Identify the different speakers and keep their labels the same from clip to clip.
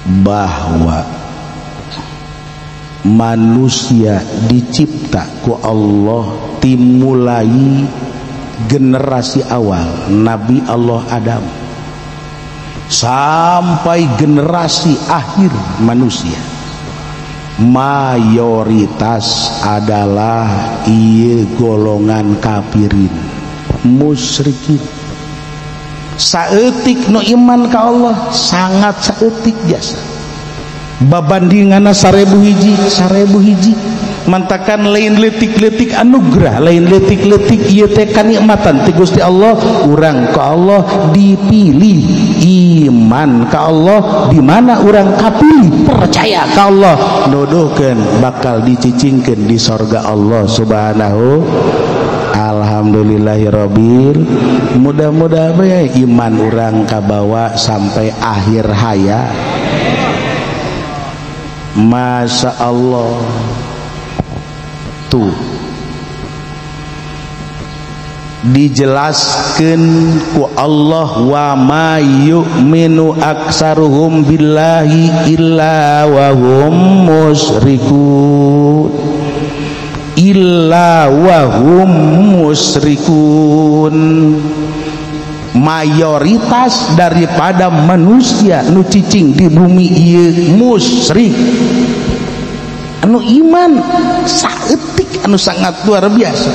Speaker 1: bahwa manusia dicipta ku Allah timulai generasi awal Nabi Allah Adam sampai generasi akhir manusia mayoritas adalah ieu golongan kafirin musyrikin. Saeutik nu iman ka Allah sangat saeutik jasa babandinganna 1000 hiji mantakan lain letik-letik anugerah lain letik-letik ieu teh kanikmatan ti Gusti Allah urang ka Allah dipilih iman ka Allah di mana urang kapilih percaya ka Allah nuduhkeun bakal dicicingkeun di sorga Allah subhanahu. Alhamdulillahirabbil mudah-mudahan bae iman urang kabawa sampai akhir hayat. Masya Allah tuh dijelaskan ku Allah wa ma yu'minu aksaruhum billahi illa wa hum musyrikun illa wa hum musyrikun. Mayoritas daripada manusia nu cicing di bumi ieu musyrik anu iman saeutik anu sangat luar biasa.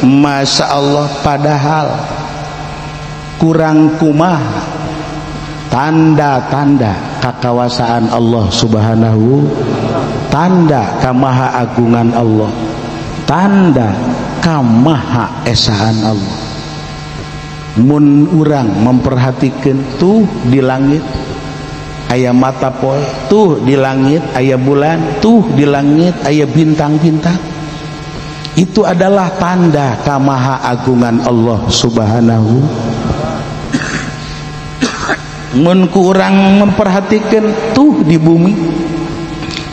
Speaker 1: Masya Allah padahal kurang kumaha tanda-tanda kakawasan Allah subhanahu tanda kamaha agungan Allah tanda kamaha esaan Allah. Mun urang memperhatikan tuh di langit aya mata poe, tuh di langit aya bulan, tuh di langit aya bintang-bintang, itu adalah tanda kamaha agungan Allah subhanahu. Mun ku urang memperhatikan tuh di bumi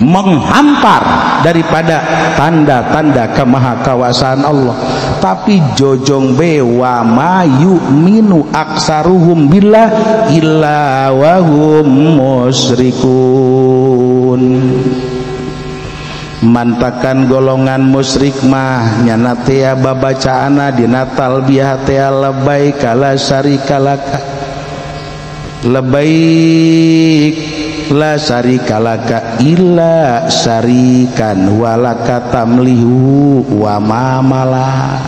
Speaker 1: menghampar daripada tanda-tanda kemahakawasaan Allah, tapi jojong be wa ma yu'minu aksaruhum billah illa wa hum musyrikun. Mantakan golongan musyrik mah nyana teh babacaana dina talbiyah teh labbaik la syarikalaka labbaik la syarikalaka illa syarikan walaka tamlihu wa ma mala.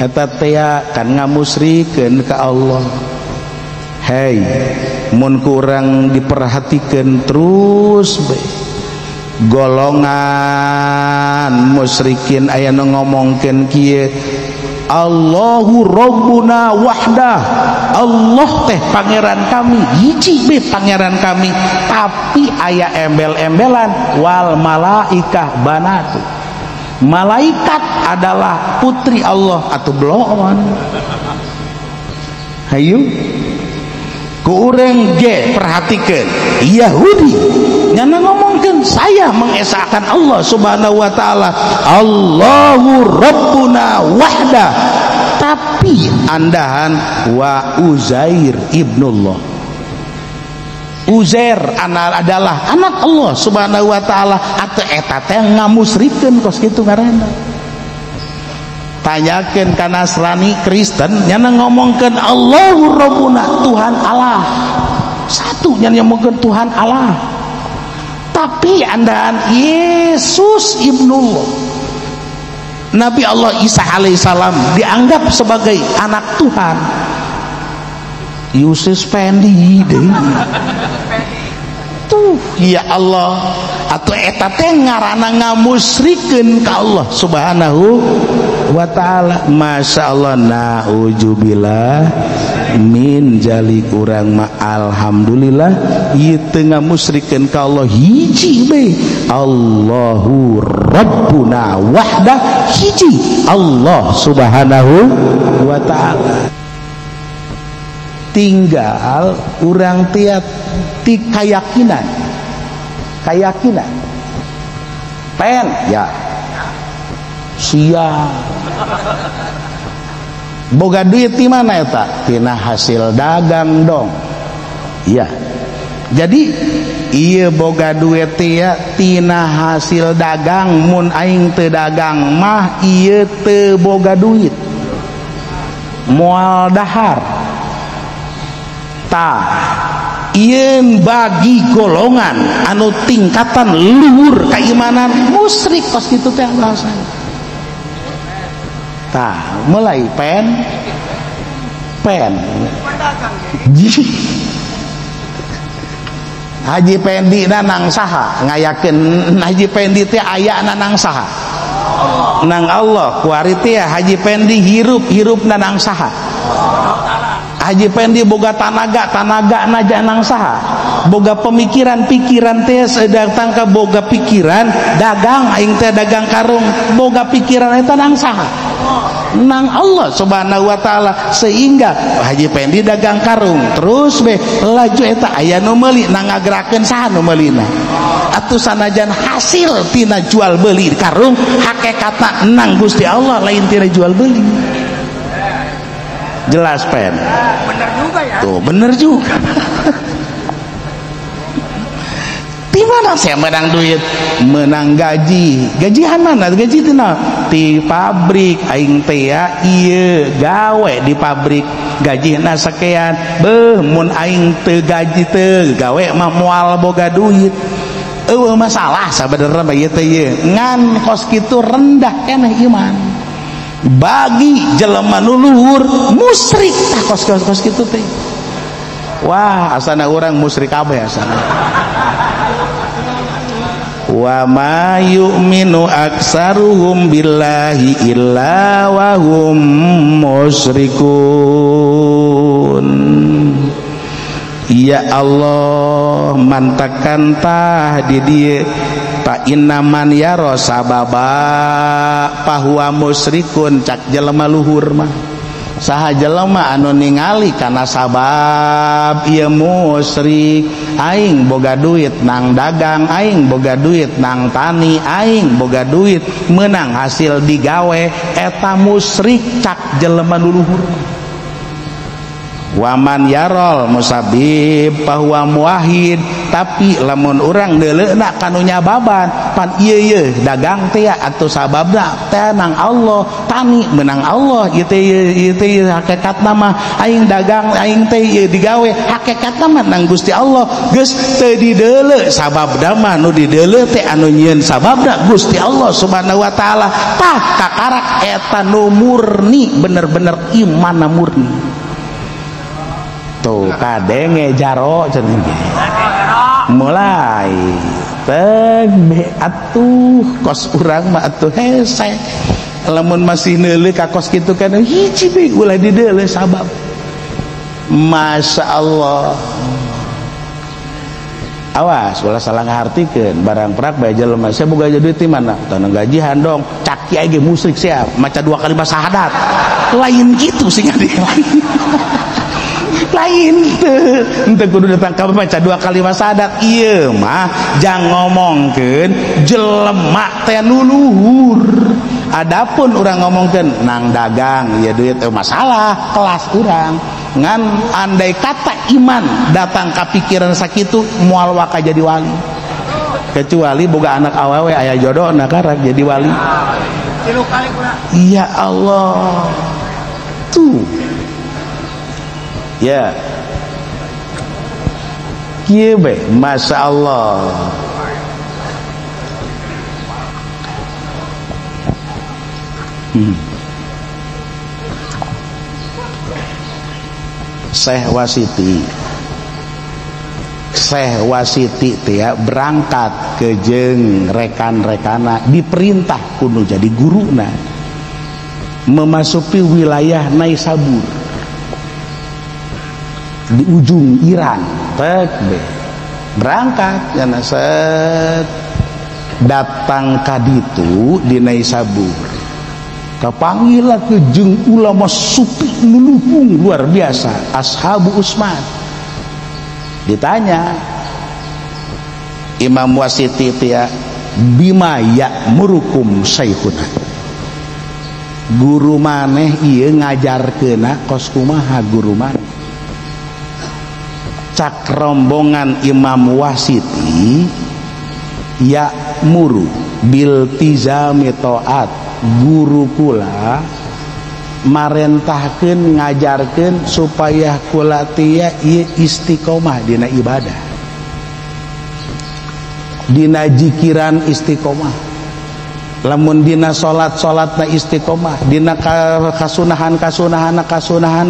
Speaker 1: Eta teh kan ngamusrikeun ka Allah. Hei mun kurang diperhatikeun terus be golongan musyrikin aya nu ngomongkeun kieu Allahu Rabbuna wahdah, Allah teh pangeran kami hiji be pangeran kami, tapi aya embel-embelan wal malaikah banatu, malaikat adalah putri Allah atau bloon. Hayu ku urang ge perhatikeun Yahudi nyana ngomongkeun saya mengesahkan Allah subhanahu wa ta'ala Allahu Rabbuna wahdah, tapi andahan wa Uzair ibnullah, Uzair adalah anak Allah subhanahu wa ta'ala atau eta teh ngamusrikeun kos kitu ngaranna. Tanyakeun ka Nasrani Kristen nyana ngomongkeun Allahu Rabbuna Tuhan Allah satu, nyana ngomongkeun Tuhan Allah, tapi andaan Yesus ibnullah Nabi Allah Isa alaihissalam dianggap sebagai anak Tuhan. Yesus pendi deh tuh ya Allah atau eta teh ngaranna ngamusrikeun ka Allah subhanahu wa ta'ala. Masya Allah na'udzubillah min jalik urang ma alhamdulillah ieu teu ngamusrikeun ka Allah hiji be Allahu Rabbuna wahdah hiji Allah subhanahu wa ta'ala. Tinggal urang tiat ti keyakinan pen ya sia boga duit di mana eta tina hasil dagang dong ya. Jadi ieu boga duit teh tina hasil dagang, mun aing teu dagang mah ieu teu boga duit, moal dahar. Tah ieun bagi golongan anu tingkatan luhur keimanan musyrik kos kitu teh bahasana. Tah mulai pen Haji Pendi nang saha ngayakeun Haji Pendi teh aya nang saha nang Allah kuari teh Haji Pendi hirup nang saha Haji Pendi boga tanaga naja nang saha boga pikiran teh sedang ka boga pikiran dagang aing teh dagang karung boga pikiran eta nang saha nang Allah subhanahu wa ta'ala, sehingga Haji Pendi dagang karung terus laju eta aya nu meuli nang ngagerakeun saha nu meulina atuh sanajan hasil tina jual beli karung hakikatna nang Gusti Allah lain tina jual beli. Jelas pen bener juga ya tuh bener juga. Di mana saya menang duit, menang gajian mana gaji tina di pabrik aing teh ieu gawe di pabrik gajina sakean beuh mun aing teu gaji teu gawe mah moal boga duit eueuh masalah sabenerna mah ieu teh ngan kos kitu rendah keneh iman bagi jelema nu luhur musyrik tah kos kitu teh. Wah asana urang musyrik kabeh asana. Wa ma yu'minu aksaruhum billahi illa wa hum musyrikun. Ya Allah mantakan tah di dieu fa innaman yaro sababa fahuwa musyrikun cak jelema luhur mah saha jelema anu ningali kana sabab ieu musyrik. Aing boga duit nang dagang, aing boga duit nang tani, aing boga duit menang hasil digawe eta musyrik cak jelema nu luhur. Waman yarol musabib bahwa muwahid, tapi lamun urang deuleunak kanu nyababan pan ieu dagang teh atuh sababna teh nang Allah, tani menang Allah ieu teh hakikatna mah aing dagang aing teh ieu digawe hakikatna mah nang Gusti Allah geus teu dideuleu sababna mah nu dideuleu teh anu nyieun sababna Gusti Allah subhanahu wa taala tah kakarak eta nu murni bener-bener imanna murni. Tuh kadenge jaro cenah mulai teh atuh kos urang mah atuh hese lamun masih neuleuh ka kos kitu kan hiji we ulah dideuleuh sabab. Masya Allah. Awas ulah salah ngahartikeun barang perak bae jelema saya boga duit di mana tanang gajihan dong caki age musyrik sia maca 2 kalimat syahadat lain gitu sih lain teu henteu kudu datang ka maca 2 kalimat syahadat ieu mah jang ngomongkeun jelema teh nu luhur. Adapun urang ngomongkeun nang dagang ieu duit masalah kelas urang ngan andai kata iman datang ka pikiran sakitu moal waka jadi wali kecuali boga anak awewe aya jodohna karek jadi wali. Ya Allah tuh ya kieu be masya Allah. Syekh Wasiti teh berangkat ke jeung rekan-rekana diperintah kudu jadi guruna memasuki wilayah Naisabur di ujung Iran berangkat yana set datang ka ditu di Naisabur kapanggil ke jeung ulama sufi luluhung luar biasa Ashabu Usman. Ditanya Imam Wasiti tia bima ya'murukum syekhuna guru maneh ieu ngajarkeuna kos kumaha guru maneh cak rombongan Imam Wasiti ya muru bil tizami taat guru kula marentahkeun ngajarkeun supaya kula tia ieu istiqomah dina ibadah, dina jikiran istiqomah, lamun dina salatna istiqomah, dina kasunahan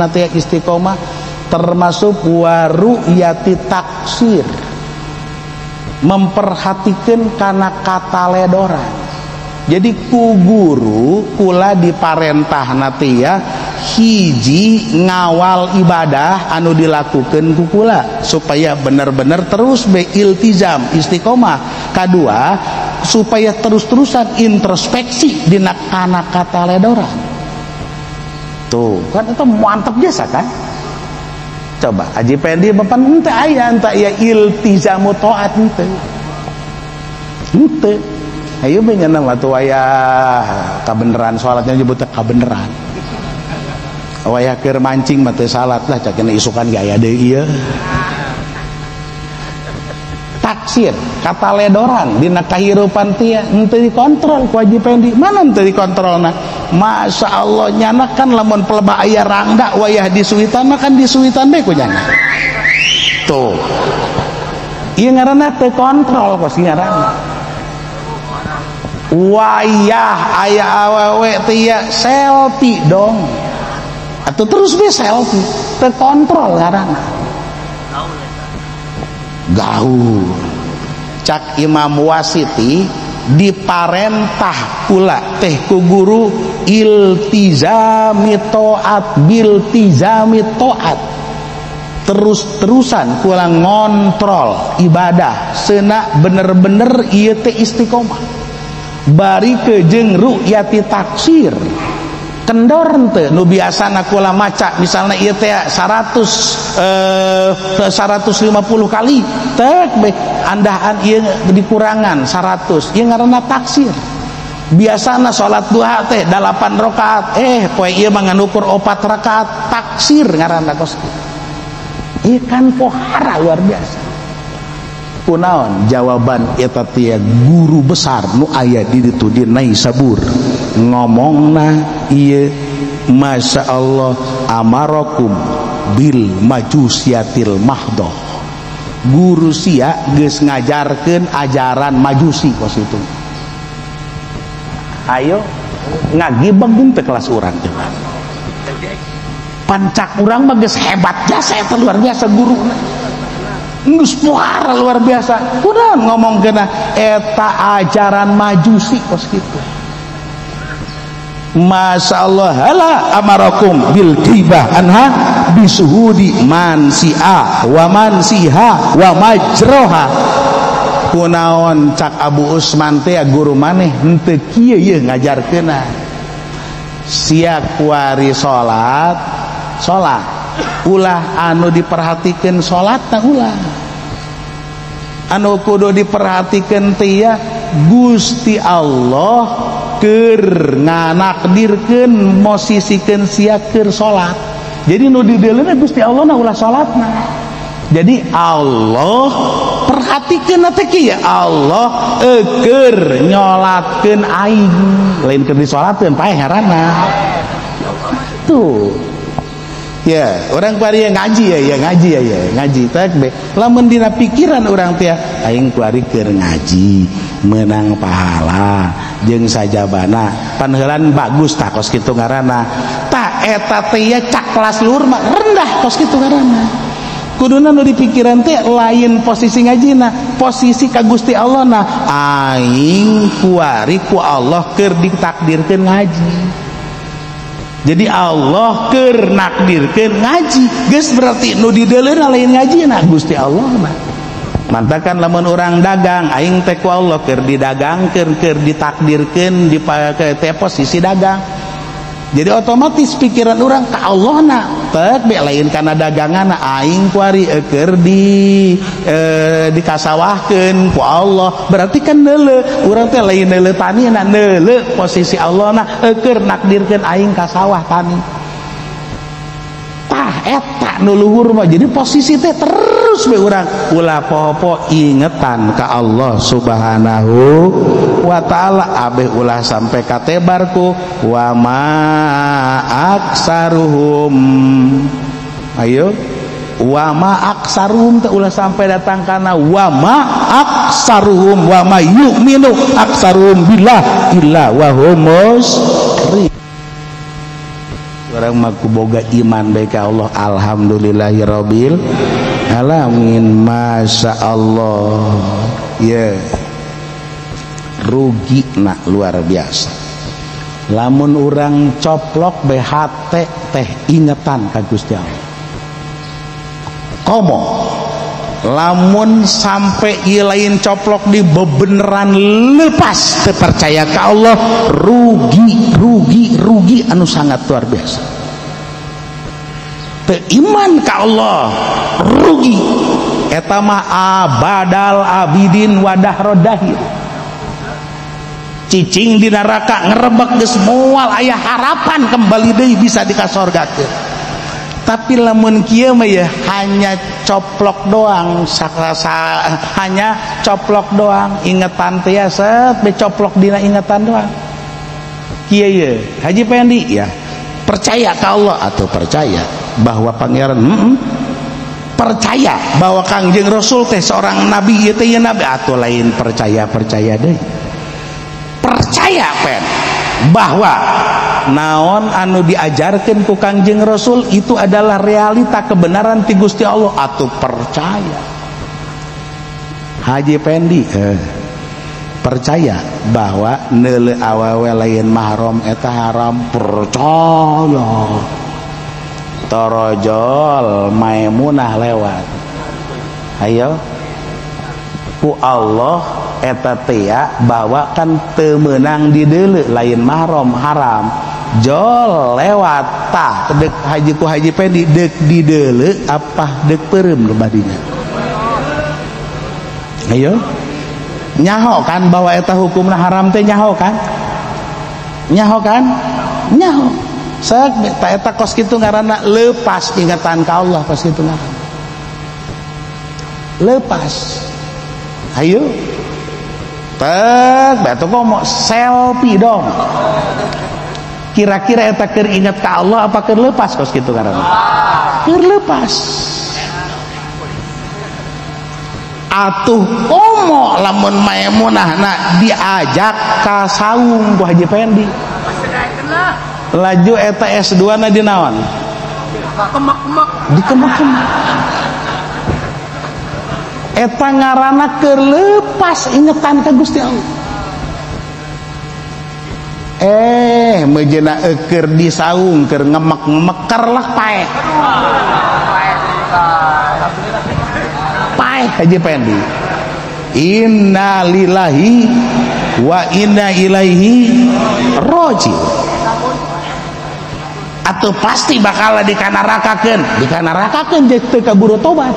Speaker 1: teh istiqomah, termasuk waru'yati taksir, memperhatikan karena kata ledoran. Jadi ku guru kula diparentah natia hiji ngawal ibadah anu dilakukan ku kula supaya benar-benar terus be iltizam istiqomah. Kedua, supaya terus-terusan introspeksi dina kana kata ledoran. Tuh, kan itu mantap biasa kan? Coba Haji Pendi bapak ente aya ente ya iltizamu taat ente. Ayo benyana waktu wayah kabeneran salatnya nyebutnya kabeneran. Wayah keur mancing mah teu salat lah cakena isukan gaya deui ieu. Taksir, kata ledoran dina kahirupan teh henteu dikontrol ku Haji Pendi. Mana henteu dikontrolna? Masya Allah nyana kan lamun pelebah aya rangda wayah disuitan mah kan disuitan bae ku nyana. Tuh. Ieu ngaranna teu kontrol kos ngaranna. Wayah aya awewe tia selfie dong atau terus be selfie terkontrol karena gaul. Cak Imam Wasiti diparentah pula teh ku guru iltizami taat biltizami taat, terus-terusan kula ngontrol ibadah seuna bener-bener ieu teh istiqomah. Bari ke jeung ru'yati taksir kendor teu nu biasana kula maca misalnya ieu teh 150 kali tek be andahan ieu dikurangan 100 ieu ngaranna taksir. Biasana salat duha teh 8 rakaat poe ieu mah nganukur 4 rakaat taksir ngaranna kos. Ieu kan pohara luar biasa. Kunaon jawaban eta teh guru besar nu aya di ditu di Naisabur ngomongna ieu masya Allah amarakum bil majusiyatil mahdoh. Guru sia geus ngajarkeun ajaran majusi kos itu. Ayo ngagibeng teh kelas urang coba. Pancak urang mah geus hebat jasa eta luar biasa guruna. Ngus puara luar biasa. Udah ngomong kena eta ajaran majusi kos gitu. Masya Allah hala amarakum bil ghibah anha bisuhudi mansi'a wa mansiha wa majroha. Kunaon cak Abu Usman teh guru maneh henteu kieu ye ngajarkeunna. Sia kuari salat ulah anu diperhatikan salatna ulah anu kudu diperhatikan teh Gusti Allah keur nganakdirkeun mosisikeun sia keur salat. Jadi nu dideuleuna Gusti Allah na ulah salatna. Jadi Allah perhatikeun teh kieu Allah keur nyolatkeun aing lain keur disalatkeun paeh ngaranna. Tuh ya, orang kuari ngaji ya ngaji tak be. Lamun dina pikiran orang teh aing kuari keur ngaji menang pahala jeung sajabana panheulan bagus tah kos kitu ngaranna. Tah eta teh cak kelas luhur mah rendah kos kitu ngaranna. Kuduna nu dipikiran teh lain posisi ngajina, posisi ka Gusti Allah na aing kuari ku Allah keur ditakdirkeun ngaji. Jadi Allah keur nakdirkeun ngaji geus berarti nu dideuleureun lain ngajina Gusti Allah mah. Mantakan lamun urang dagang aing teh ku Allah keur didagangkeun keur ditakdirkeun di teh posisi dagang. Jadi otomatis pikiran urang ka Allahna teh be lain kana daganganna aing kuari keur dikasawahkeun ku Allah. Berarti kan neuleuh urang teh lain neuleuh tanina neuleuh posisi Allahna keur nakdirkeun aing ka sawah tani. Tah eta ka nu luhur mah jadi posisi teh terus be urang ulah poho-poho ingetan ka Allah Subhanahu wa taala abeh ulah sampai katebarku wa ma aksaruhum ayo wa ma aksaruhum teh ulah sampai datang kana wa ma aksaruhum wa ma yu'minu aksaruhum billah illa wa hum musyrik. Orang maku boga iman baik Allah alhamdulillahirabbil alamin masya Allah ya rugi nak luar biasa lamun orang coplok BHT teh ingetan ka Gusti Allah komo lamun sampai ieu lain coplok di bebeneran lepas terpercaya ke Allah rugi anu sangat luar biasa iman ke Allah rugi eta mah abadal abidin wadah rodahir cicing di neraka ngerebek geus moal aya harapan kembali deui bisa dikasorgakeun. Tapi lamun kieu mah ya hanya coplok doang hanya coplok doang ingetan teh ya set be coplok dina ingetan doang kieu ye Haji Pendi ya percaya ke Allah atau percaya bahwa pangeran percaya bahwa Kangjeng Rasul teh seorang nabi ieu teh ya nabi atau lain percaya deui percaya pen bahwa naon anu diajarkan ku Kangjeng Rasul itu adalah realita kebenaran ti Gusti Allah atau percaya Haji Pendi percaya bahwa neule awewe lain mahram eta haram percaya torojol Maimunah lewat ayo ku Allah eta teh bahwa kan teu meunang di deuleu lain mahram haram jol lewat tah dek haji ku Haji Pendi dek di deuleu apa dek peureum nu badinya ayo nyaho kan bahwa eta hukumna haram teh nyaho kan nyaho seuk ta eta kos kitu ngaranna lepas ingatan ka Allah pas kitu ngaranna lepas ayo tek batu kok mau selfie dong kira-kira eta keur inget ka Allah apa keur lepas kos kitu karana keur lepas atuh komo lamun Maimunahna diajak ka saung ku Haji Pendi laju eta S2 na di naon di kemak-kemak eta ngaranna keur lepas ingetan ka Gusti Allah mejeuna keur di saung keur ngemek-ngemeker lah pae Haji Pendi inna lillahi wa inna ilaihi raji'un atuh pasti bakal dikanarakakeun jeung teu kaburu tobat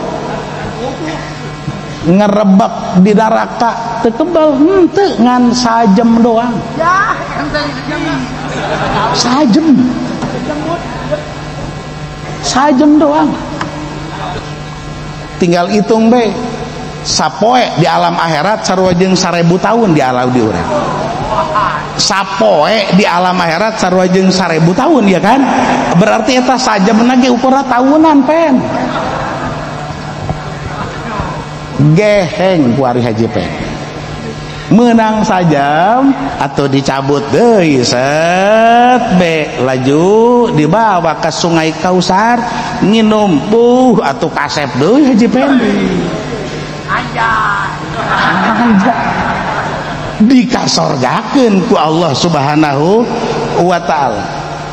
Speaker 1: ngerebek di neraka teu kebal henteu ngan sajem doang sajem doang tinggal hitung be sapoe di alam akhirat sarua jeung 1000 tahun di alam di urang sapoe di alam akhirat sarua jeung 1000 tahun ya kan berarti eta sajemna ge ukurna tahunan pen geheng ku ari Haji Pendi menang sajam atau dicabut deui set be laju dibawa ke Sungai Kausar nginum atuh kasep deui Haji Pendi anjay dikasorgakeun ku Allah Subhanahu wa taala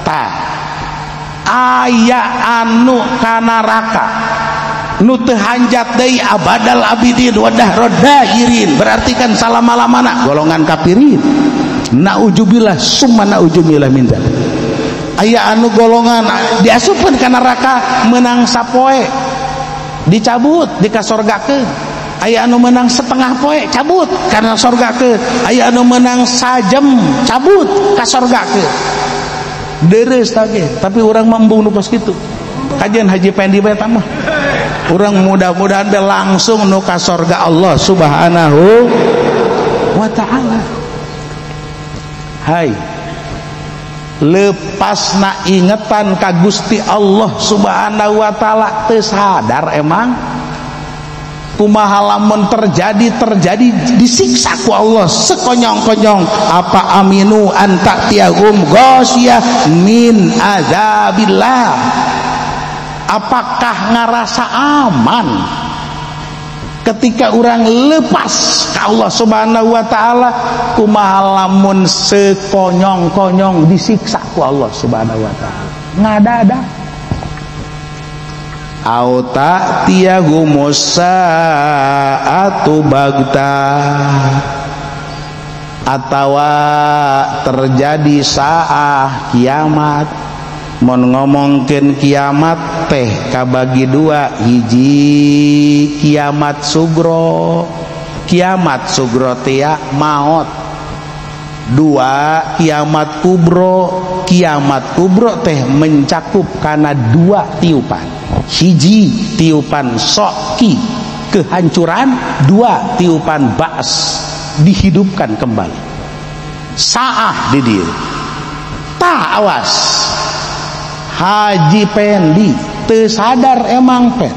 Speaker 1: tah aya anu kana neraka nu teu hanjat deui abadal abidin wadah rodairin berarti kan salama-lamana golongan kafirin naujubillah summa naujubillah min dzalik aya anu golongan diasupkeun ka neraka menang sapoe dicabut dikasorgakeun aya anu menang setengah poe cabut karena sorgakeun aya anu menang sajem cabut kasorgakeun deres tage tapi urang mah embung nu pas kitu kajian Haji Pendi bae mah urang mudah-mudahan be langsung nu ka surga Allah Subhanahu wa taala. Hai lepasna ingetan ka Gusti Allah Subhanahu wa taala teu sadar emang kumaha lamun terjadi disiksa ku Allah sekonyong-konyong. Apa aminu an ta'tiyahum ghasyiyah min azabillah, apakah ngarasa aman ketika orang lepas ke Allah Subhanahu wa taala kumaha lamun sekonyong-konyong disiksa ku Allah Subhanahu wa taala ngadadak. Au ta'tiyahumus sa'atu bagta, atawa terjadi saah kiamat. Mon ngomongkeun kiamat teh kabagi dua, hiji kiamat sugro teh maut, dua kiamat kubro teh mencakup kana dua tiupan, hiji tiupan soki kehancuran, dua tiupan ba's dihidupkan kembali. Saah di dia tak awas Haji Pendi teu sadar emang pen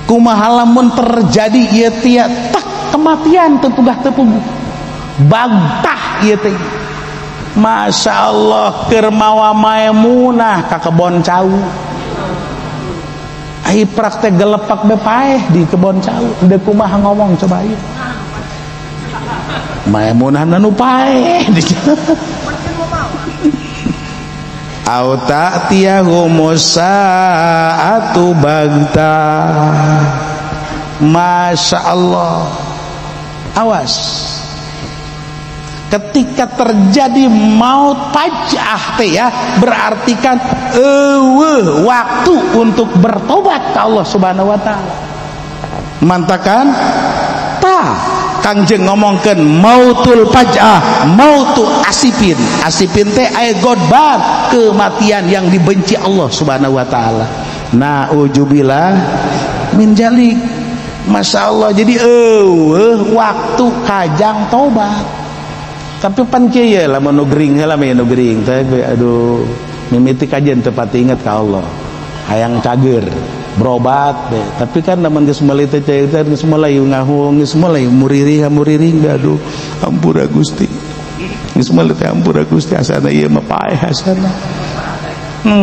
Speaker 1: kumaha lamun terjadi ieu tia tak kematian teu pugah-pugah bagtah ieu teh. Masya Allah keur mawa Maimunah ka kebon cau, ai praktek gelepak be paeh di kebon cau, deuk kumaha ngomong coba ieu Maimunah nu paeh au ta'tiyahumus sa'atu bagta. Masya Allah, awas ketika terjadi maut faj'ah teh ya, berarti kan waktu untuk bertobat ke Allah Subhanahu wa taala. Mantakan tah Kangjeng ngomongkeun mautul faj'ah, mautu asipin teh aya godbar, kematian yang dibenci Allah Subhanahu wa taala. Nauzubillah min jalik. Masya Allah, jadi waktu kajang tobat. Tapi pan kieu ye lamun nu gering heula mah nu gering teh aduh mimiti kajian teu pati inget ka Allah. Hayang cager berobat deh. Tapi kan lamun geus meuli teh geus mulai ngahung, geus mulai muriring aduh ampura Gusti. Geus mulai teh ampura Gusti asana ieu mah paeh asana.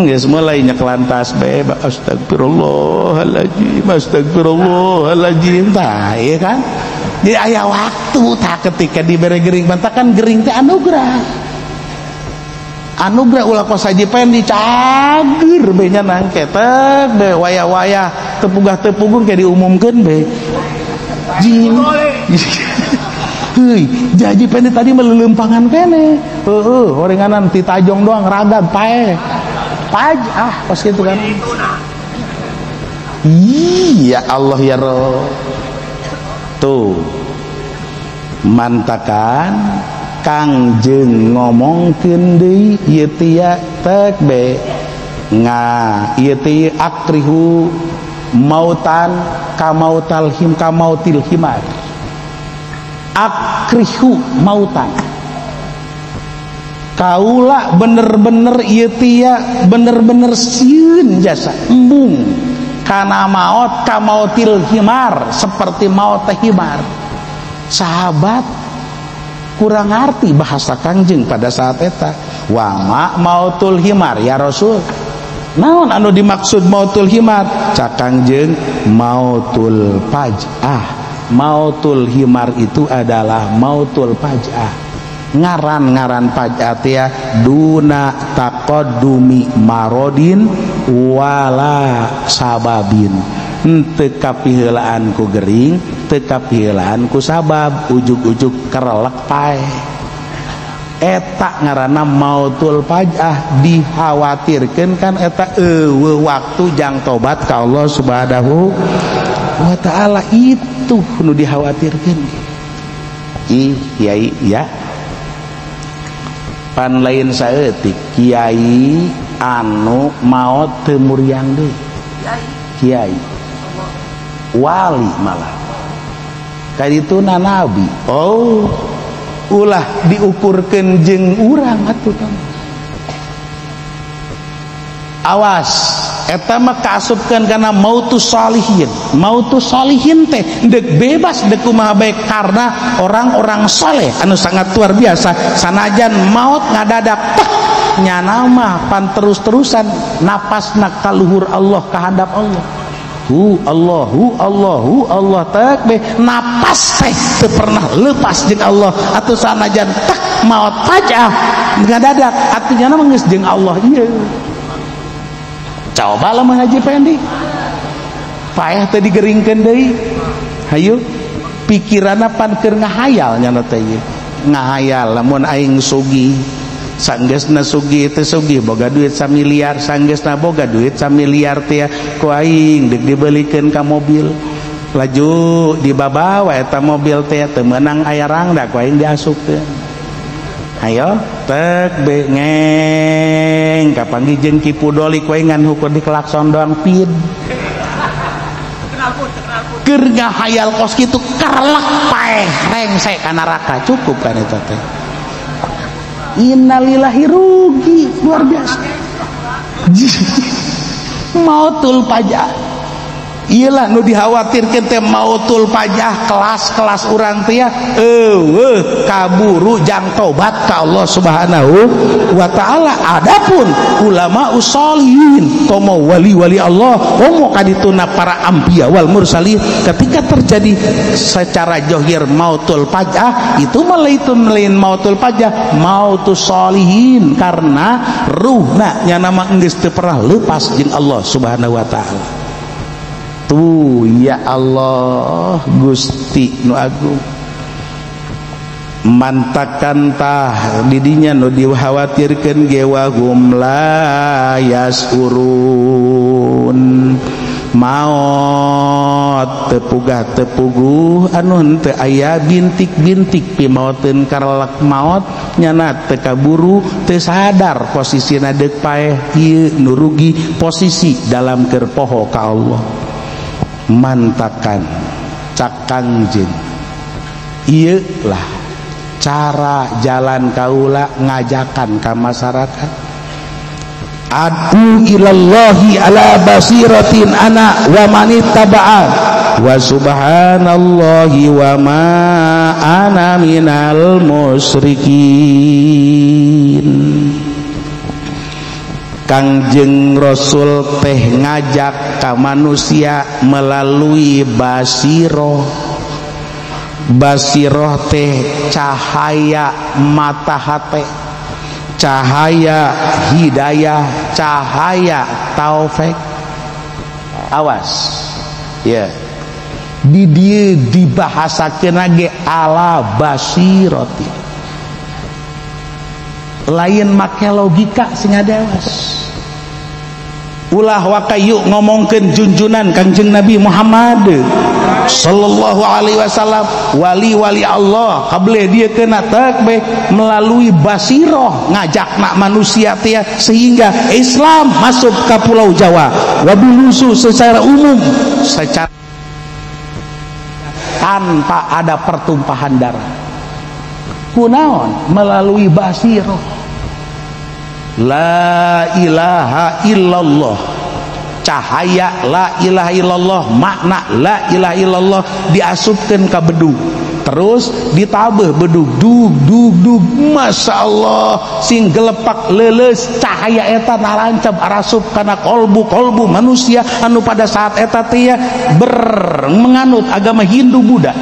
Speaker 1: Geus mulai nyekelantas bae astagfirullahaladzim tah ieu kan. Jadi aya waktu tah ketika dibere gering pantakan gering teh anugerah ulah kos Haji Pendi cager be nya nangke teh be waya-waya tepugah-tepugung kayak diumumkeun be jing heuy Haji Pendi tadi melelempangan kene horenganan ti tajong doang ragad paeh pas gitu kan. Ya Allah ya Roh tuh mantakan Kangjeng ngomongkeun deui ieu tia tek be ieu teh akrihu mautan kamautil himar, akrihu mautan kaula bener-bener ieu tia bener-bener sieun jasa embung kana maut kamautil himar, seperti maut teh himar. Sahabat kurang ngerti bahasa Kangjeng pada saat eta. Wa ma mautul himar ya Rasul, naon anu dimaksud mautul himar? Cak Kangjeng mautul faj'ah. Mautul himar itu adalah mautul faj'ah. Ngaran faj'ah ya duna taqaddumi marodin wala sababin, teu kapiheulaan ku gering, teu kapiheulaan ku sabab, ujug-ujug kerelek pae. Eta ngaranna mautul faj'ah, dikhawatirkeun kan eta waktu jang tobat ka Allah Subhanahu wa taala, itu nu dikhawatirkeun. Kiai ya pan lain saeutik kiai anu maot teu muriang deui kiai wali malah kadituna nabi. Oh ulah diukurkeun jeung urang atuh kan. Awas eta mah kaasupkeun kana mautus sholihin. Mautus sholihin teh deuk bebas deuk kumaha bae karena orang-orang soleh anu sangat luar biasa. Sanajan maut ngadadak tek nyana mah pan terus-terusan napasna ka luhur Allah ka handap Allah. Allah takbir napas teh teu pernah lepas jeung Allah atuh sanajan tek maot pajah ngadadak atuh nyana mah geus jeung Allah ieu. Coba lah Haji Pendi payah teh digeringkeun deui. Hayu pikiranna pan keur ngahayal nyana teh ieu. Ngahayal lamun aing sugih sanggeusna sugih teh sugih boga duit 1 miliar sanggeusna boga duit 1 miliar teh ku aing deuk dibelikeun ka mobil laju dibabawa eta mobil teh teu meunang aya rangda ku aing diasupkeun. Hayo tek be ngeng kapanggih jeung Kipu Doli ku aing ngan hukur di klakson doang pin keur ngahayal kos kitu karlak paeh rengsek ka neraka cukup kan eta teh. Innalillahi rugi luar biasa. Mautul pajah iyalah nu dikhawatirkeun teh mautul pajah kelas-kelas urang teh kaburu jang tobat ka Allah Subhanahu wa taala. Adapun ulama usholihin komo wali-wali Allah komo kadituna para anbiya wal mursalin ketika terjadi secara johir mautul pajah itu lain mautul pajah mautus sholihin karena ruhna nya nama geus teu pernah leupas jeung Allah Subhanahu wa taala. Tuh ya Allah Gusti nu agung mantakan tah didinya nu dikhawatirkeun ge wa hum la yasurun maot tepuguh anu henteu aya bintik-bintik pimaoteun karelak maot nyana teu kaburu teu sadar posisina deuk paeh ieu nu rugi posisi dalam keur poho ka Allah. Mantakan cakangjin ieu lah cara jalan kaula ngajakan ka masyarakat adu ilallahi ala basiratin ana wa manittaba'an wa subhanallahi wa ma ana minal musyrikin. Kangjeng Rasul teh ngajak ka manusia melalui basiroh. Basiroh teh cahaya mata hate, cahaya hidayah, cahaya taufik. Awas ya di dieu dibahasakeun ge ala basirati lain make logika sing adewas. Ulah wakayu ngomongkeun junjunan Kangjeng Nabi Muhammad sallallahu alaihi wasallam wali-wali Allah kabeh dia kena takbeh melalui basiroh ngajakna manusia teh sehingga Islam masuk ke Pulau Jawa wabilusu secara umum secara tanpa ada pertumpahan darah. Kunaon melalui basiroh la ilaha illallah, cahaya la ilaha illallah, makna la ilaha illallah diasupkeun ka bedug terus ditabeh bedug dug dug dug masya Allah sing gelepak leuleus cahaya eta narancab arasup kana kolbu manusia anu pada saat eta teh menganut agama Hindu Buddha.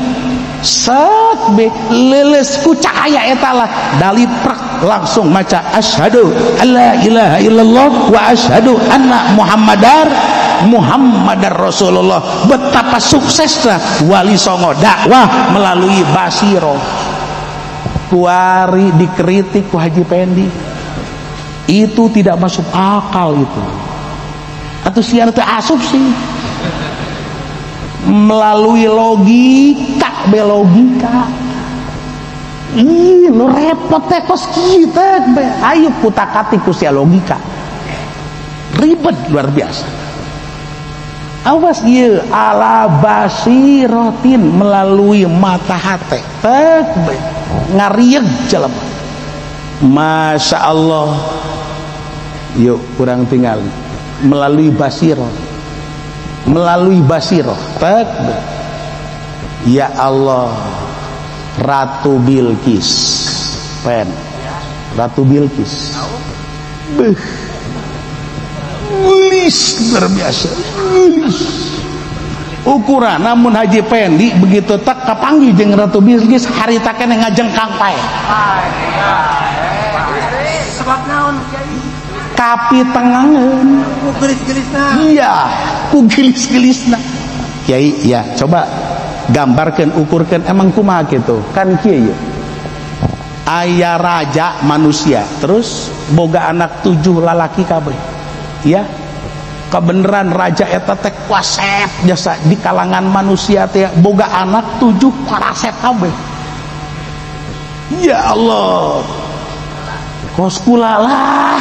Speaker 1: Sak be leuleus ku cahaya eta lah daliprak langsung maca asyhadu alla ilaha illallah wa asyhadu anna muhammadar Rasulullah. Betapa suksesnya wali songo dakwah melalui basiro. Kuari dikritik ku Haji Pendi itu tidak masuk akal itu atau siar teu asup sih melalui logika belogika nu repot teh kos kieu teh ayo kutakati ku sia logika ribet luar biasa. Awas ieu ala basiratin melalui mata hate tek ngarieg jelema. Masya Allah. Yuk kurang tinggal melalui basirah tek ya Allah. Ratu Bilqis pen Ratu Bilqis gelis luar biasa, gelis ukuran. Namun Haji Pendi begitu tak kapanggih jeung Ratu Bilqis harita keneh ngajengkang pae sebab naon kapi tengangeun ku gelis-gelisna. Iya ku gelis-gelisna Kiai. Ya coba gambarkan, ukurkan emang kumaha gitu kan kieu. Aya raja manusia terus boga anak 7 lalaki kabeh ya. Kebeneran raja eta teh kuasep jasa di kalangan manusia teh boga anak 7 parasep kabeh. Ya Allah kos kulalah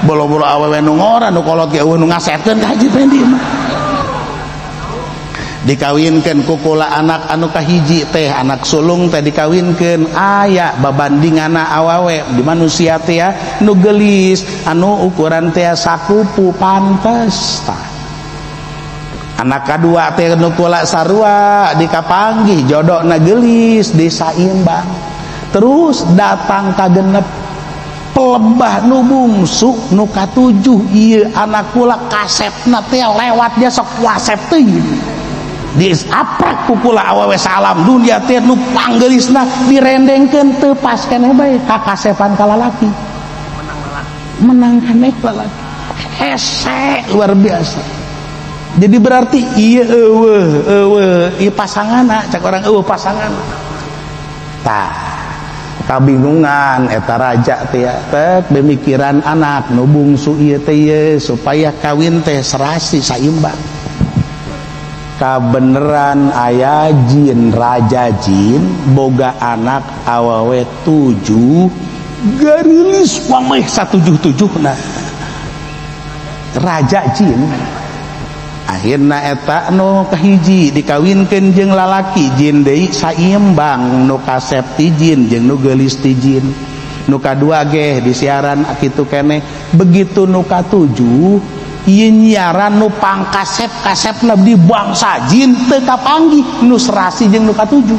Speaker 1: bolo-bolo awewe nu ngora nu kolot ge nu ngasetkeun ka Haji Pendi mah. Dikawinkan kukula anak anu kahiji teh anak sulung teh dikawinkan aya babandingana awawe di manusia teh ya nu gelis anu ukuran teh sakupu pantes tah. Anak kedua teh nu kula sarua dikapanggih jodona gelis disaimbang. Terus datang ka genep pelembah nu bungsu nu katujuh ieu anak kula kasepna teh lewat dia sok wasep teuing. Diaprak kukula awewe salam dunia teh nu panggelisna direndengkeun teu pas keneh bae ka kasepan ka lalaki menang keneh lalaki hese luar biasa. Jadi berarti ieu eueuh ieu pasanganna cak orang eueuh pasanganna tah kabingungan eta raja teh tek bemikiran anak nu bungsu ieu teh supaya kawin teh serasi saimbang. Kabeneran aya jin raja jin boga anak awawe 7 garilis pameh 177 na raja jin. Akhirna eta nu kahiji dikawinkeun jeung lalaki jin deui saimbang nu kasep ti jin jeung nu geulis ti jin. Nu kadua ge disiaran kitu keneh begitu nu katujuh ieu nyiaran nu pangkasep-kasepna di bangsa jin teu kapanggih nu serasi jeung nu katujuh.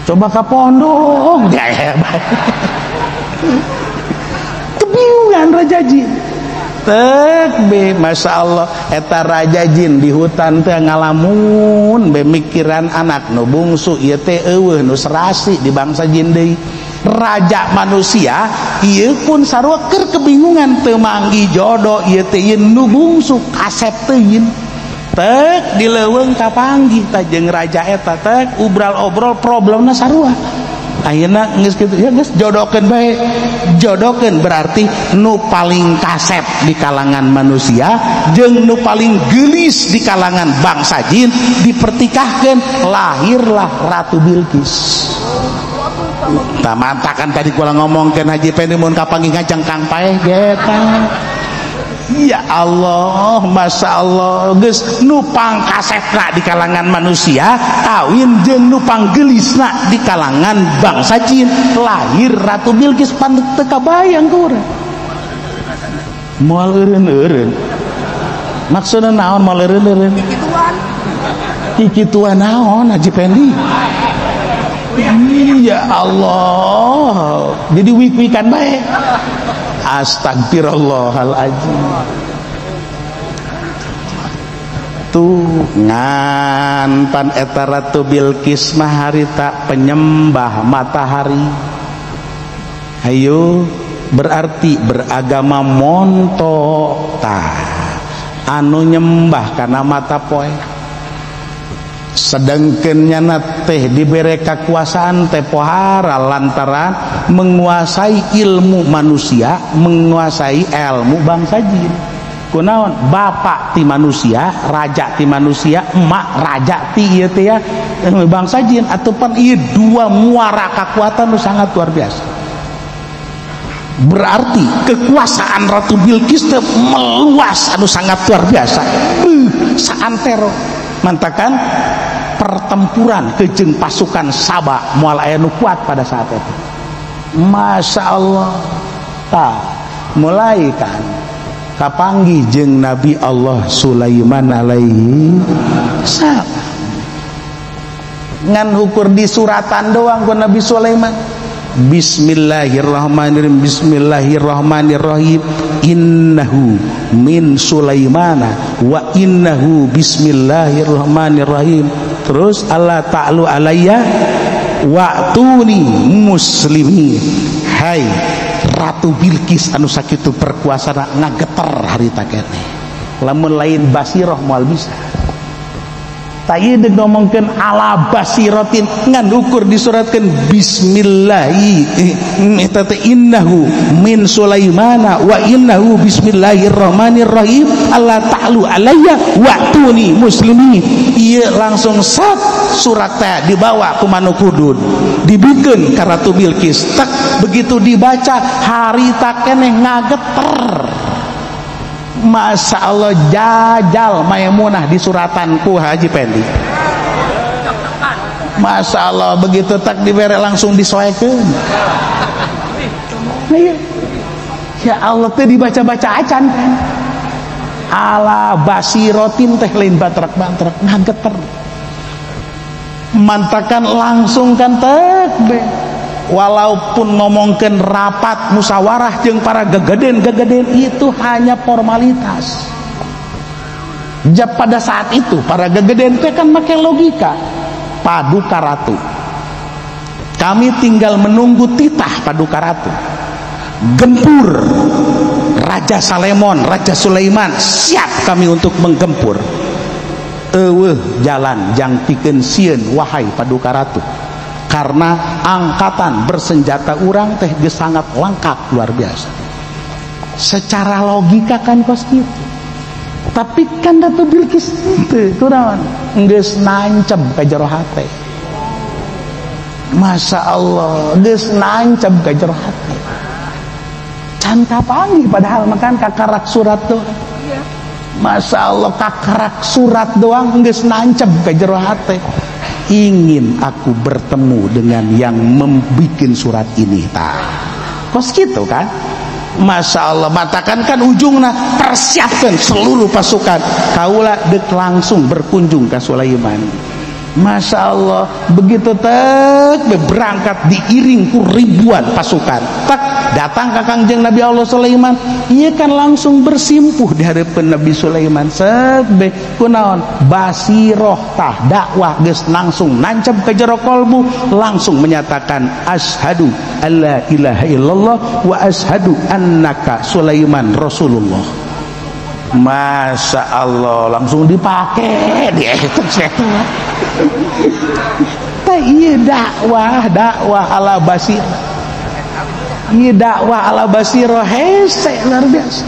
Speaker 1: Coba ka pondok kebingungan raja jin tek be. Masya Allah eta raja jin di hutan teh ngalamun bemikiran anak nu bungsu ieu teh eueuh nu serasi di bangsa jin deui. Raja manusia ieu pun sarua keur kebingungan teu manggi jodoh ieu teh nu bungsu kasep teuing tek dileuweung kapanggih tah jeung raja eta tek obrol-obrol problemna sarua. Ayeuna geus kitu ya geus jodohkeun bae. Jodohkeun berarti nu paling kasep di kalangan manusia jeung nu paling geulis di kalangan bangsa jin dipertikahkeun, lahirlah Ratu Bilqis. Tamantakan tadi kula ngomongkeun Haji Pendi mun kapanggih ngajengkang paeh geta. Ya Allah, Masya Allah geus nu pangkasepna di kalangan manusia kawin jeung nu panggelisna di kalangan bangsa jin, lahir Ratu Bilqis. Pan teu kabayang ka urang moal eureun-eureun maksudna naon moal eureun-eureun kikituan naon Haji Pendi. Ya Allah jadi wik-wikan baik. Astagfirullahaladzim. Tuh ngan pan eta Ratu Bilqis mah harita penyembah matahari. Hayu berarti beragama montok tah anu nyembah kana mata poe. Sedangkeun nyana teh dibere kakuasaan teh pohara lantaran menguasai ilmu manusia, menguasai ilmu bangsa jin. Kunaon? Bapak ti manusia, raja ti manusia, emak raja ti ieu teh ya bangsa jin. Atupan ieu dua muara kekuatan nu sangat luar biasa. Berarti kekuasaan Ratu Bilqis meluas anu sangat luar biasa. Saantero mantakan pertempuran kejeng pasukan Saba moal aya nu kuat pada saat itu. Masya Allah. Mulai kan kapanggih jeung Nabi Allah Sulaiman alaihi salam. Ngan ukur di suratan doang ku Nabi Sulaiman. Bismillahirrahmanirrahim. Bismillahirrahmanirrahim. Innahu min Sulaimana wa innahu bismillahirrahmanirrahim. Terus Allah ta'lu alayya wa'tuni muslimin. Hai Ratu Bilqis anu sakitu perkuasana ngageter harita keneh. Lamun lain basirah moal bisa. Tadi ngomongkan ala basiratin ngan ukur disuratkan bismillahi innahu min Sulaimana wa innahu bismillahirrahmanirrahim Allah ta'lu alayya wa'tuni muslimin. Iya langsung sat surat teh dibawa ku Manu Kudud dibikin ka Ratu Bilqis. Tak begitu dibaca harita keneh ngageter. Masya Allah jajal Maimunah di suratan ku Haji Pendi. Masya Allah begitu tak dibere langsung disoekeun. Ya Allah teh dibaca-baca acan kan. Ala basirotin teh lain bantrak-bantrak ngageter. Mantakan langsung kan tekbe. Walaupun ngomongkan rapat musyawarah jeung para gegeden itu hanya formalitas. Pada saat itu para gegeden itu kan pakai logika. Paduka Ratu, kami tinggal menunggu titah Paduka Ratu. Gempur Raja Salemon, Raja Sulaiman, siap kami untuk menggempur. Jalan jang pikeun sieun wahai Paduka Ratu. Karena angkatan bersenjata urang teh geus sangat lengkap luar biasa. Secara logika kan kos gitu. Tapi kan Ratu Bilqis teu kunaon geus nancep ka jero hate. Masya Allah geus nancep ka jero hate. Can kapanggih padahal makan kakarak surat doang. Masya Allah kakarak surat doang geus nancep ka jero hate. Ingin aku bertemu dengan yang membikin surat ini. Kos gitu kan. Masya Allah matakan kan ujungnya persiapkan seluruh pasukan. Kaulah dek langsung berkunjung ke Sulaiman. Masya Allah begitu tak berangkat diiring ku ribuan pasukan. Tak datang ke Kangjeng Nabi Allah Sulaiman. Ia kan langsung bersimpuh di hadapan Nabi Sulaiman. Sebe kunaon basiroh tah dakwah geus langsung nancep ke jero kolbu, langsung menyatakan asyhadu alla ilaha illallah wa asyhadu annaka Sulaiman Rasulullah. Masya Allah langsung dipakai dia itu iya dakwah ala basir. Iya dakwah ala basiro hese luar biasa.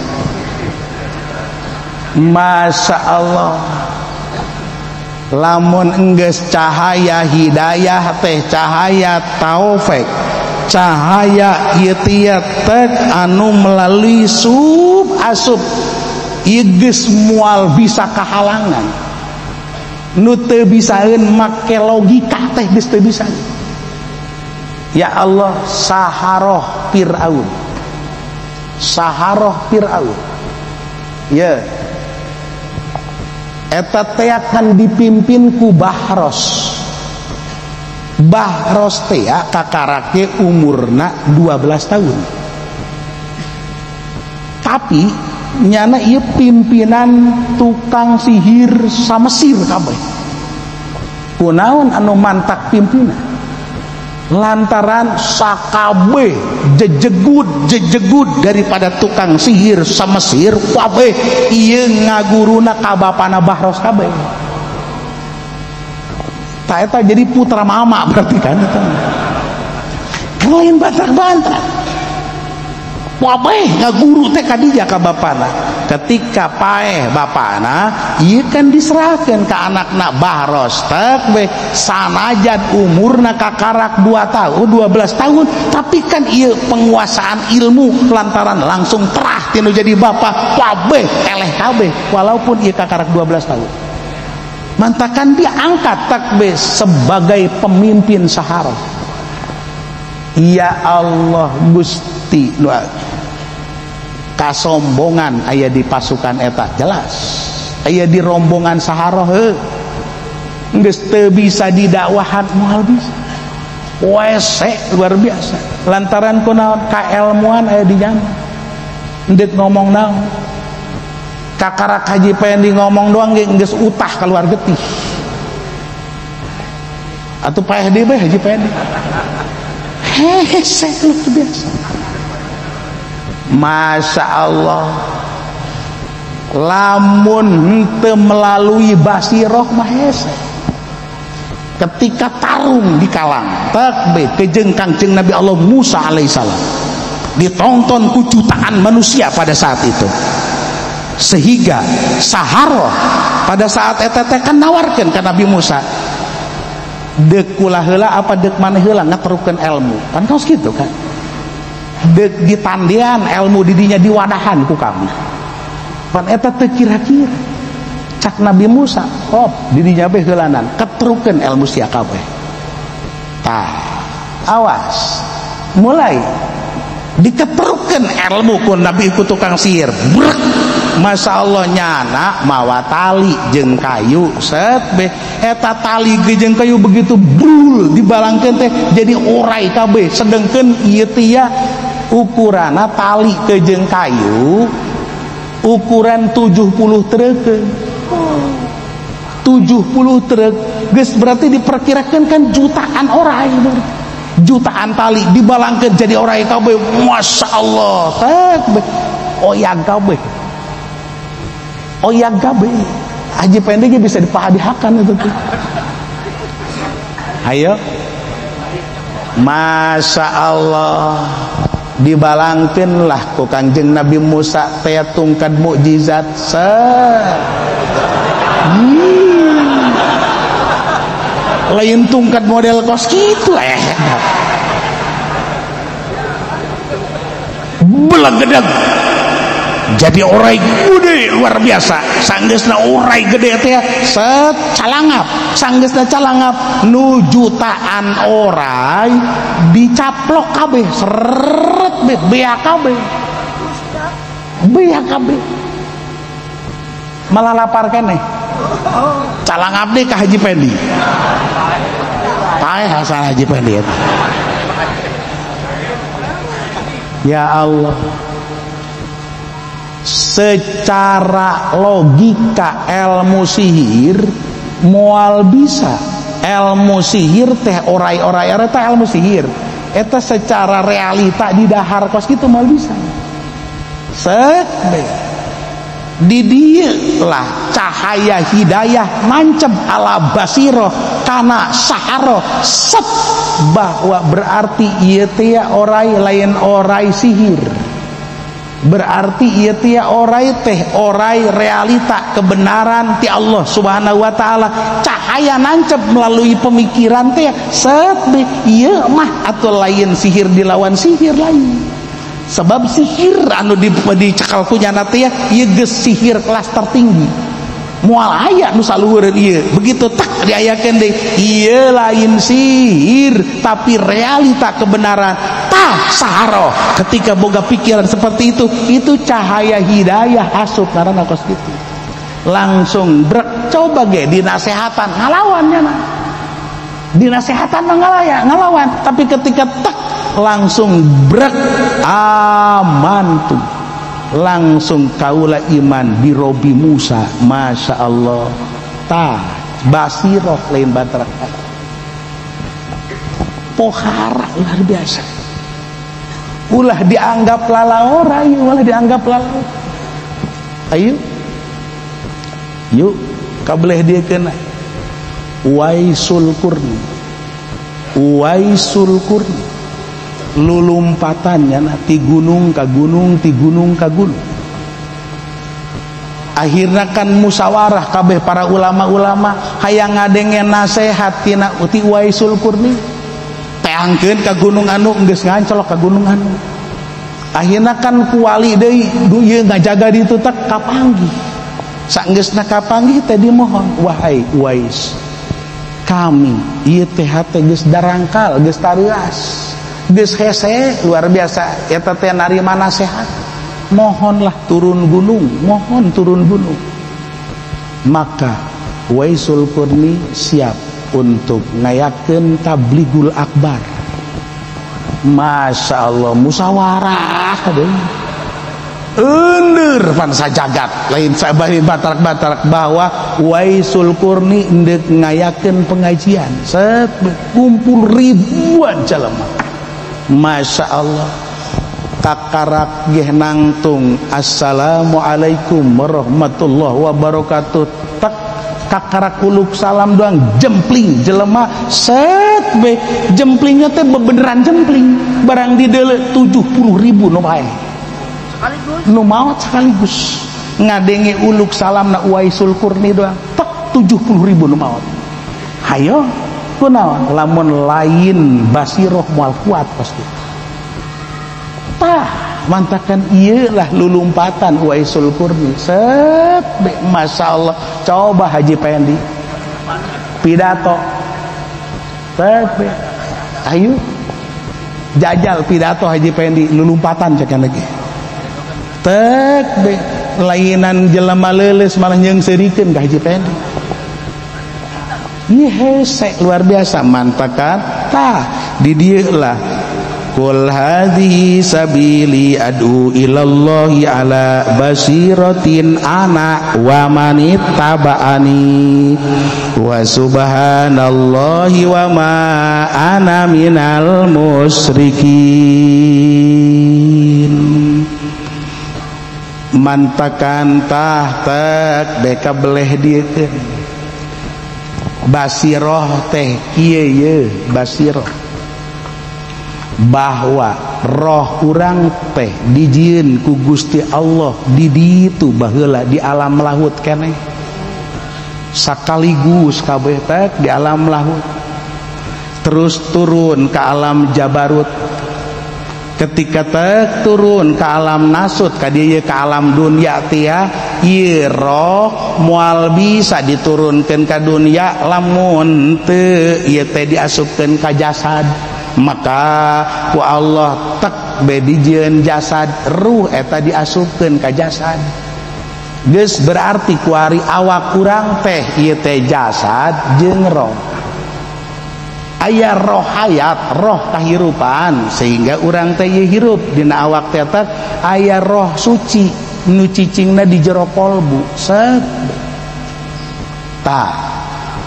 Speaker 1: Masya Allah lamun enggeus cahaya hidayah teh cahaya taufik cahaya ieu tek anu melalui asup ieu geus moal bisa kahalangan. Nu teu bisaeun make logika teh geus teu bisa. Ya Allah saharoh Fir'aun. Ya eta teh akan dipimpin ku Bahros teh kakarake umurna 12 tahun. Tapi nyana ieu pimpinan tukang sihir sa Mesir kabeh. Kunaon anu mantak pimpinan? Lantaran sakabe jejegut daripada tukang sihir sa Mesir kabeh ieu ngaguruna ka bapana Bahros kabeh. Ta eta jadi putra mama berarti kan eta. Lain bantrak-bantrak. Wabeh ngaguru teh kadija ka bapana. Ketika paeh bapana, ieu kan diserahkeun ka anakna bahros tek be sanajan umurna kakarak 2 tahun 12 tahun, tapi kan ieu penguasaan ilmu lantaran langsung terah tinu jadi bapa. Wabeh eleh kabeh walaupun ieu kakarak 12 tahun. Mantakan diangkat takbe sebagai pemimpin sahara. Ya Allah Gusti, kasombongan aya di pasukan eta jelas, aya di rombongan sahara geus teu bisa didakwahan moal bisa wese luar biasa lantaran kunaon kaelmuan aya di jaman endit ngomong naon kakarak Haji Pendi ngomong doang geus utah keluar getih atuh PHD bae Haji Pendi hese luar biasa. Masya Allah, lamun henteu melalui basiroh mah hese. Ketika tarung di kalang takbe kejeng Kangjeng Nabi Allah Musa alaihissalam ditonton ku jutaan manusia pada saat itu, sehingga Saharoh pada saat eta teh kan nawarkeun ka Nabi Musa deuk kula heula apa deuk maneh heula ngaterukeun ilmu kan kaos kitu kan deuk ditandian ilmu didinya diwadahan ku kami pan eta teu kira-kira cak Nabi Musa hop didinya beh heulanan keterukeun ilmu sia kabeh tah awas mulai diketerukeun ilmu ku Nabi ku tukang sihir brek Masya Allah nyana mawa tali jeung kayu set beh eta tali jeung kayu begitu brul dibalangkeun teh jadi orai kabeh sedengkeun ieu teh ukurana tali ke jeung kayu ukuran 70 treukeun 70 treuk geus berarti diperkirakan kan jutaan orai jutaan tali dibalangkeun jadi orai kabeh Masya Allah set beh oyang kabeh oyang kabeh Haji Pendi bisa dipahadihakan itu tuh. Ayo Masya Allah dibalangkeun lah ku Kangjeng Nabi Musa teh tungkad mukjizat lain tungkad model kos kitu belegedeg jadi orai gede luar biasa sanggeusna orai gede teh set calangap sanggeusna calangap nu jutaan orai dicaplok kabeh seret bea kabeh malah lapar keneh calangap deh ka Haji Pendi paeh asal Haji Pendi ya Allah. Secara logika ilmu sihir moal bisa ilmu sihir teh orai-orai eta ilmu sihir eta secara realita di dahar kos kitu moal bisa set di dieu lah cahaya hidayah mancep ala basiroh kana Saharoh set bahwa berarti ieu teh orai lain orai sihir berarti ieu teh orai teh orai realita kebenaran ti Allah Subhanahu wa taala cahaya nancep melalui pemikiran teh set ieu mah atuh lain sihir dilawan sihir lain sebab sihir anu dicekal ku nyana teh ieu geus sihir kelas tertinggi moal aya nu saluhureun ieu begitu tak diayakeun deui ieu lain sihir tapi realita kebenaran tah Saharoh ketika boga pikiran seperti itu cahaya hidayah asup karena kos gitu langsung brek coba ge dinasehatan ngalawannya nah dinasehatan ngalawan tapi ketika tak langsung brek aman tuh langsung kaula iman di Robi Musa Masya Allah tah basiroh lain bantara pohara luar biasa ulah dianggap lalaora ulah dianggap lalaora ayo yuk kabeleh dia kena Uwaisul Qurni lulumpatannya ti gunung ka gunung, ti gunung ka gunung. Akhirna kan musyawarah kabeh para ulama-ulama hayang ngadengen nasehat tina uti Uwaisul Qarni, teangkeun ka gunung anu geus ngancolok ka gunung anu. Akhirna kan kuwali deui ieu ngajaga ditu teh kapanggih. Saenggeusna kapanggih teh dimohon, wahai Uwais, kami ieu teh hate geus darangkal, geus tarias, geus hese luar biasa eta teh narima nasehat. Mohonlah turun gunung, mohon turun gunung. Maka Uwaisul Qarni siap untuk ngayakeun tabligul akbar. Masya Allah, musyawarah deui. Ender pan sajagat lain sabahin batarak-batarak bahwa Uwaisul Qarni endek ngayakeun pengajian. Set kumpul ribuan jelema. Masya Allah. Kakarak geh nangtung assalamualaikum warahmatullahi wabarakatuh, tak kakarak uluk salam doang jempling jelema set be jemplingnya teh beneran jempling barang dideule 70.000 nu bae sekaligus nu maot sekaligus ngadenge uluk salam na Uwaisul Qarni doang tak 70.000 nu maot. Hayo kunaon lamun lain basiroh moal kuat pasti mantakan iyalah lulumpatan Uwaisul Qarni. Set Masya Allah, coba Haji Pendi pidato set ayo jajal pidato Haji Pendi lulumpatan cekan lagi tek lainan jelema leuleus malah nyeungseurikeun ka Haji Pendi. Ieu hese luar biasa mantakan tah di dieu lah Qul hadhihi sabili ad'u ilallahi ala basiratin ana wa manittaba'ani wa subhanallahi wa ma ana minal musyrikin. Mantakan tah tek beka beleh diekeun basiroh teh kieu ye basiroh bahwa roh urang teh dijieun ku Gusti Allah di ditu baheula di alam lahut keneh sakaligus kabeh teh di alam lahut terus turun ke alam jabarut. Ketika teh turun ke alam nasut ka dieu ke alam dunya tia ieu roh moal bisa diturunkeun ka dunya lamun teu ieu teh diasupkeun ka jasad. Maka ku Allah tek bedijieun jasad ruh eta diasupkeun ka jasad. Geus berarti ku ari awak urang teh ieu teh jasad jeung roh. Aya roh hayat, roh kahirupan sehingga urang teh ieu hirup dina awak teh aya roh suci nu cicingna di jero kolbu. Set tah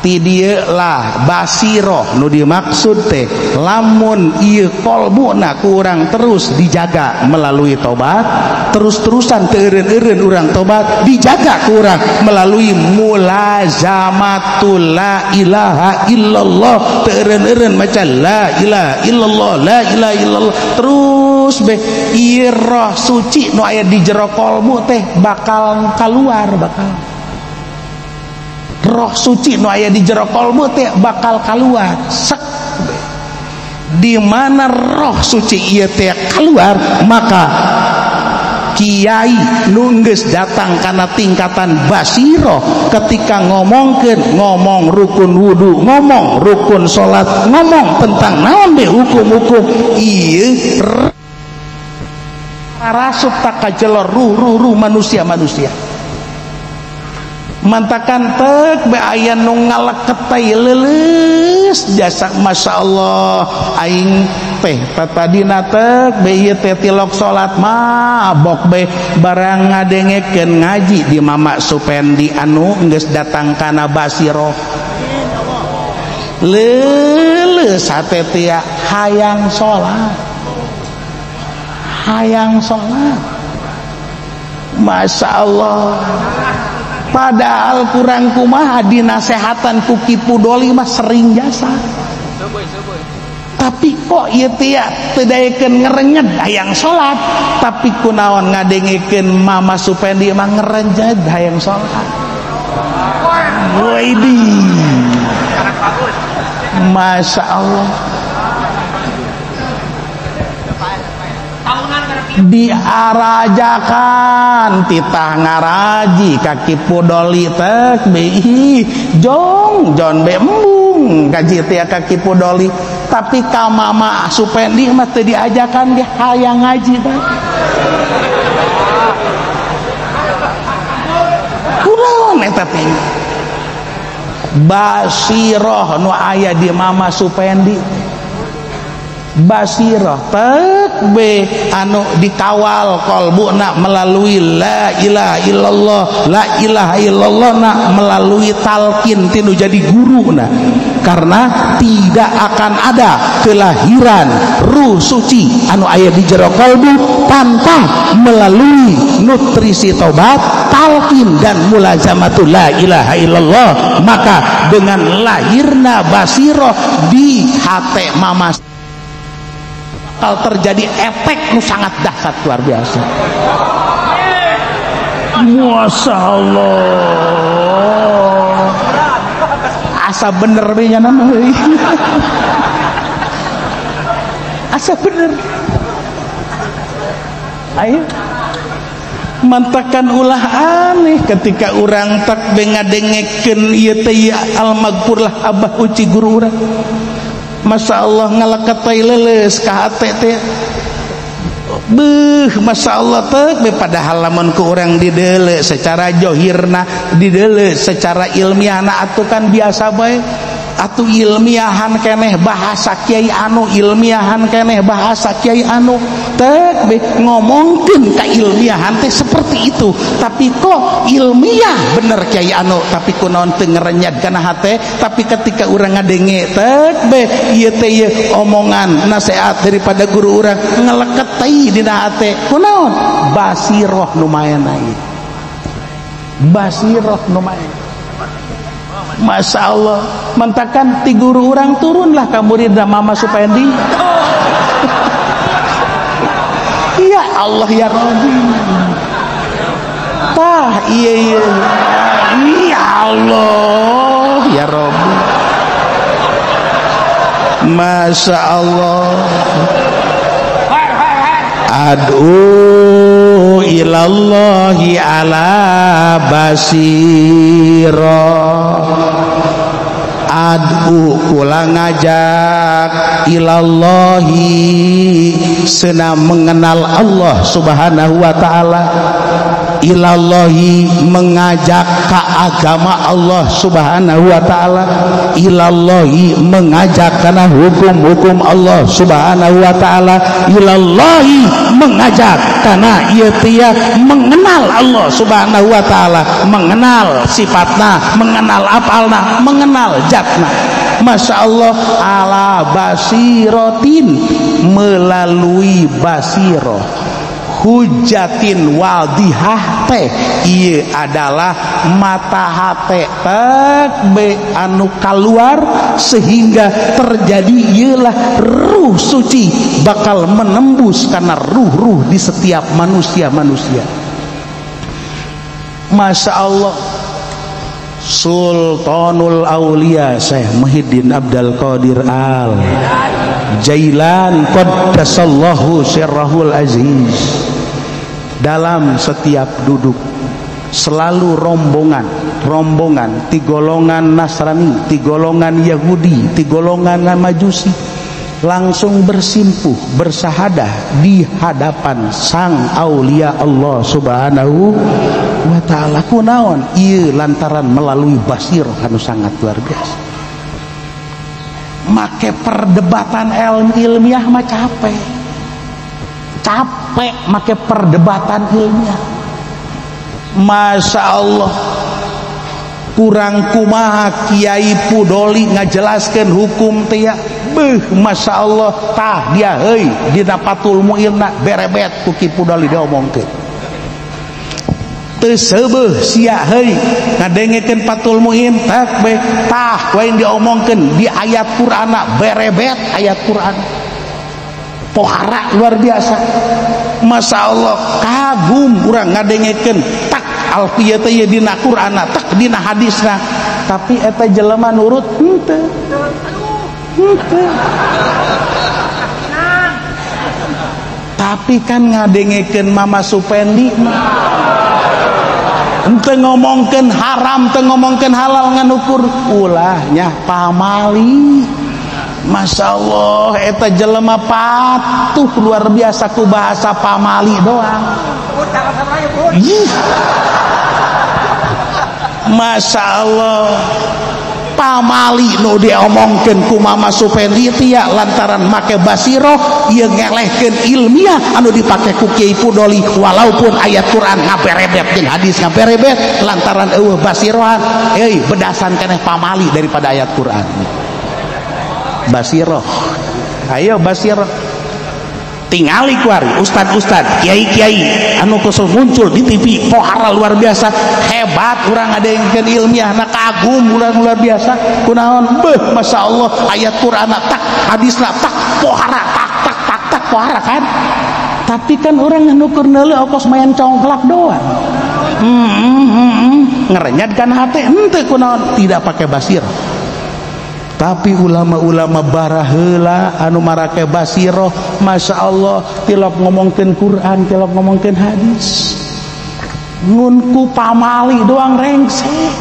Speaker 1: ti dieu lah basiroh nu dimaksud teh lamun ieu kolbuna ku urang terus dijaga melalui tobat terus-terusan teu eureun-eureun urang tobat dijaga ku urang melalui mulazamatul la ilaha illallah teu eureun-eureun maca la ilaha illallah la ilaha illallah terus be ieu roh suci nu aya di jero kolbu teh bakal keluar bakal roh suci nu aya di jero kolbu teh bakal keluar sek di mana roh suci ieu teh keluar maka kiai nu geus datang kana tingkatan basiroh ketika ngomongkeun ngomong rukun wudu ngomong rukun salat ngomong tentang naon be hukum-hukum ieu rasup tak kajelor ruh manusia mantakan tek be aya nu ngaleket teh leuleus jasa Masya Allah aing teh tatadina tek be ieu teh tilok salat mabok be barang ngadengekeun ngaji di Mama Supendi anu geus datang kana basiroh leuleus hate teh hayang salat Masya Allah. Padahal kurang kumaha dinasehatan ku Kipu Doli mah sering jasa tapi kok ieu teh teu daekeun ngerenyed hayang salat, tapi kunaon ngadengikeun Mama Supendi mah ngerenyed hayang salat. Waidi, Masya Allah. Diarajakan titah ngaraji kaki pudoli tek beih jong jon be embung gaji teh kaki pudoli, tapi ka Mama Supendi mah teu diajakan ge hayang ngaji teh. Kunaon eta teh? Basiroh nu aya di Mama Supendi. Basirah tek be anu dikawal qalbuna melalui la ilaha illallah, la ilaha illallah na melalui talqin tinu jadi guruna, karena tidak akan ada kelahiran ruh suci anu aya di jero qalbu tanpa melalui nutrisi taubat, talqin dan mulazamatul la ilaha illallah. Maka dengan lahirna basirah di hati Mama terjadi efek nu sangat dahsyat luar biasa. Masya Allah, asa bener be nya nama asa bener. Ayo mantakan ulah aneh ketika orang tak bengadengekeun ieu teh al-maghfur lah abah uci guru urang. Masya Allah ngalakat tay leles ka hate teh beuh, Masya Allah tek be padahal lamun ku urang dideule secara johirna, dideule secara ilmiahna atuh kan biasa bae, atuh ilmiahan keneh bahasa kiai anu, ilmiahan keneh bahasa kiai anu, tek be ngomongkeun ka ilmiahan teh seperti itu, tapi kok ilmiah bener kiai anu, tapi kunaon teu ngerenyad kana hate. Tapi ketika urang ngadenge tek be ieu teh omongan nasihat daripada guru urang ngeleket teh dina hate, kunaon basirah nu maen ieu, basirah nu maen. Masya Allah, mentakan ti guru orang turunlah ke murid Mama Supendi. Ya Allah ya Rabbi, tah iya ya Allah ya Rabbi. Masya Allah. Ad'u ilallahi ala basira, ad'u kula ngajak ilallahi sena mengenal Allah subhanahu wa ta'ala, ilallahi mengajak ke agama Allah subhanahu wa ta'ala, ilallahi mengajak karena hukum-hukum Allah subhanahu wa ta'ala, ilallahi mengajak karena ia mengenal Allah subhanahu wa ta'ala, mengenal sifatna, mengenal apalna, mengenal zatna. Masya Allah, ala basirotin, melalui basiro hujatin wadihah teh ieu adalah mata hate tek be anu keluar sehingga terjadi ialah ruh suci bakal menembus karena ruh-ruh di setiap manusia-manusia. Masya Allah. Sultanul Aulia Syekh Muhyiddin Abdul Qadir Al Jailan qaddasallahu sirrahul aziz, dalam setiap duduk selalu rombongan ti golongan Nasrani, ti golongan Yahudi, ti golongan Majusi langsung bersimpuh bersahadah di hadapan sang aulia Allah subhanahu wa ta'ala. Kunaon ieu lantaran melalui basirah anu sangat luar biasa. Make perdebatan ilmiah mah capek make perdebatan ilmiah. Masya Allah, kurang kumaha Kiai Pudoli ngajelaskeun hukum teh Masya Allah, tah dia heuy dina Fathul Mu'inna berebet ku Ki Pudoli diomongkeun. teu seubeuh sia heui ngadengekeun Fathul Muin tak bae tah wae diomongkeun di ayat Qur'ana berebet ayat Qur'an pohara luar biasa. Masya Allah kagum urang ngadengekeun tak alfiyah teh dina Qur'ana tak dina hadisna tapi eta jelema nurut henteu tapi kan ngadengekeun Mama Supendi ente ngomongkeun haram teu ngomongkeun halal nganukur ulahnya pamali. Masya Allah eta jelema patuh luar biasa ku bahasa pamali doang. Masya Allah pamali nu diomongkeun ku Mama Supendi tia lantaran make basiroh ieu ngelehkeun ilmiah anu dipake ku Kiai Pudoli walaupun ayat Quran ngaperebet jeung hadis ngaperebet lantaran eueuh basirohan bedasan keneh pamali daripada ayat Quran. Basiroh ayo basiroh tingali kuari ustad-ustad kiai-kiai anu kusul muncul di TV pohara luar biasa hebat urang ngadengekeun ilmiah na kagum urang luar biasa kunaon beuh Masya Allah ayat Quran tak hadisna tak pohara tak pohara kan tapi kan orang nukur neuleuh ongkos main congklak doang ngerenyadkan hati henteu kunaon tidak pakai basirah. Tapi ulama-ulama baraheula anu marake basiroh Masya Allah tilap ngomongkeun Quran tilap ngomongkeun hadis ngunku pamali doang rengsek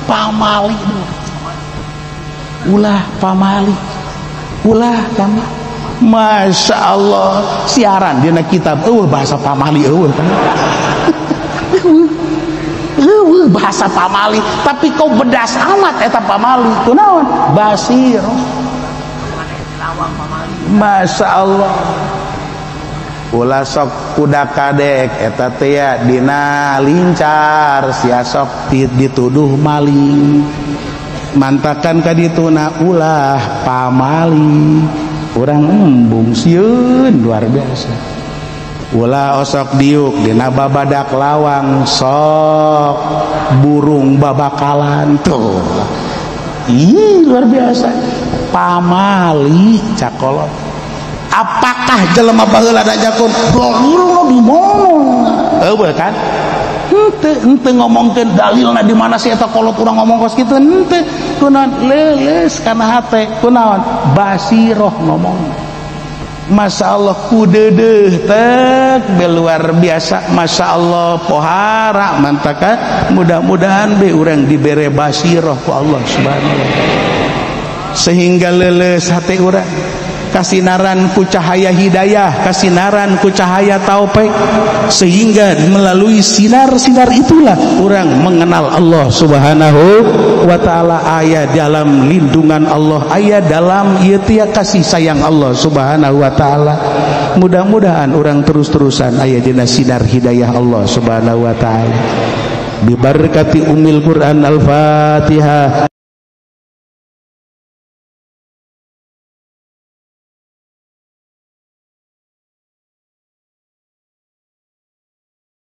Speaker 1: pamali doang ulah pamali ulah kami Masya Allah siaran dina kitab bahasa pamali kan bahasa pamali tapi kau bedas amat eta pamali kunaon basir. Masya Allah ulah sok kuda kadek eta teh dina lincar sia sok dituduh maling mantakan ka dituna ulah pamali urang embung sieun luar biasa. Ulah osok diuk dina babadak lawang sok burung babakalan tuh luar biasa pamali cakolot. Apakah jelema baheula da jakun dalilna di mana eueuh kan henteu ngomongkeun dalilna di mana sih eta kolot urang ngomong kos kitu henteu kunaon leuleus kana hate kunaon basiroh ngomong. Masya Allah kudeudeuh tek luar biasa Masya Allah pohara mantakan mudah-mudahan be urang dibere basiroh ku Allah subhanahu wa ta'ala sehingga leuleus hati urang kasinaran ku cahaya hidayah kasinaran ku cahaya taufik sehingga melalui sinar-sinar itulah orang mengenal Allah subhanahu wa ta'ala aya dalam lindungan Allah aya dalam ieu kasih sayang Allah subhanahu wa ta'ala. Mudah-mudahan orang terus-terusan aya dina sinar hidayah Allah subhanahu wa ta'ala bi barakati Ummul Quran al-Fatihah.